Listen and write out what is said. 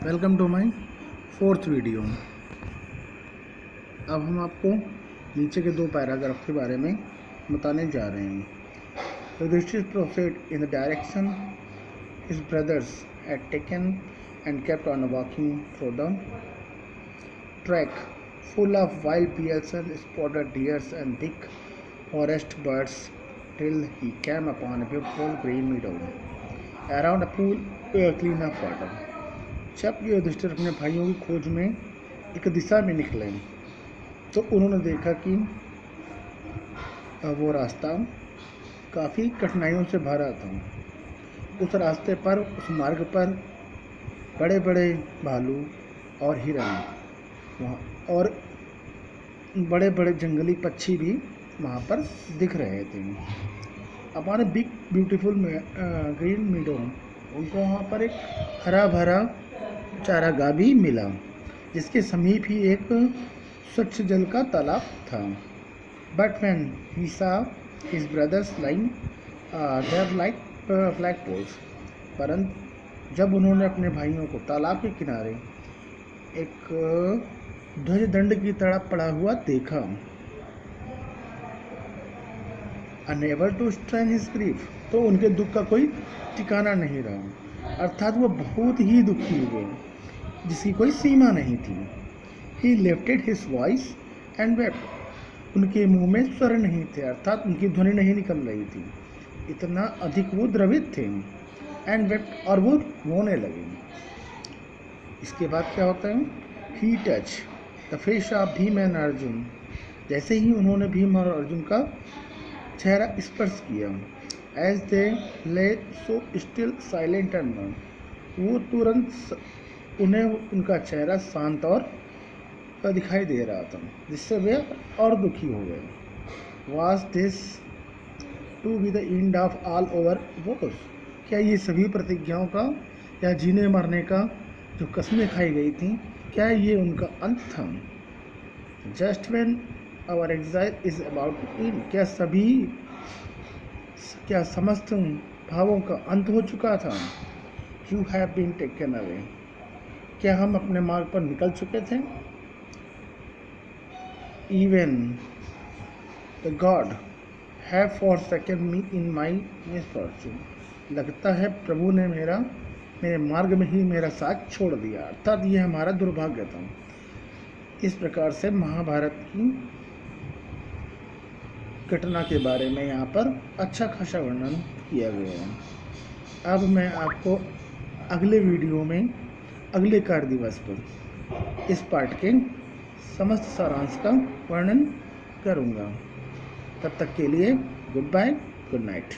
Welcome to my fourth video. अब हम आपको नीचे के दो पैराग्राफ के बारे में बताने जा रहे हैं। Yudhishthir proceeded in the direction his brothers had taken and kept on walking through the track full of wild bears and spotted deers and big forest birds till he came upon a beautiful green meadow around a pool clean of water. जब युधिष्ठिर अपने भाइयों की खोज में एक दिशा में निकले तो उन्होंने देखा कि वो रास्ता काफ़ी कठिनाइयों से भरा था। उस रास्ते पर, उस मार्ग पर बड़े बड़े भालू और हिरन और बड़े बड़े जंगली पक्षी भी वहाँ पर दिख रहे थे। हमारे बिग ब्यूटीफुल ग्रीन मीडो, उनको वहाँ पर एक हरा भरा चारागाह भी मिला, जिसके समीप ही एक स्वच्छ जल का तालाब था। But when he saw his brothers lying there like flag poles, परंतु जब उन्होंने अपने भाइयों को तालाब के किनारे एक ध्वज दंड की तरह पड़ा हुआ देखा, unable to strain his grief, तो उनके दुख का कोई ठिकाना नहीं रहा, अर्थात वो बहुत ही दुखी हुए जिसकी कोई सीमा नहीं थी। ही lifted his voice and wept, उनके मुंह में स्वर नहीं थे, अर्थात उनकी ध्वनि नहीं निकल रही थी, इतना अधिक वो द्रवित थे। एंड वेप्ट, और वो रोने लगे। इसके बाद क्या होता है? He touch the face of Bhim and Arjun, जैसे ही उन्होंने भीम और अर्जुन का चेहरा स्पर्श किया, एज दे ले so still silent and non, वो तुरंत उन्हें उनका चेहरा शांत और दिखाई दे रहा था, जिससे वे और दुखी हो गए। Was this to be the end of all over woes, क्या ये सभी प्रतिज्ञाओं का या जीने मरने का जो कस्में खाई गई थी, क्या ये उनका अंत था? Just when our exile is about to end, क्या समस्त भावों का अंत हो चुका था? You have been taken away, क्या हम अपने मार्ग पर निकल चुके थे? Even the god have forsaken me in my misfortune, लगता है प्रभु ने मेरे मार्ग में ही मेरा साथ छोड़ दिया, अर्थात ये हमारा दुर्भाग्य था। इस प्रकार से महाभारत की घटना के बारे में यहाँ पर अच्छा खासा वर्णन किया गया है। अब मैं आपको अगले वीडियो में अगले कार्य दिवस पर इस पाठ के समस्त सारांश का वर्णन करूँगा। तब तक के लिए गुड बाय, गुड नाइट।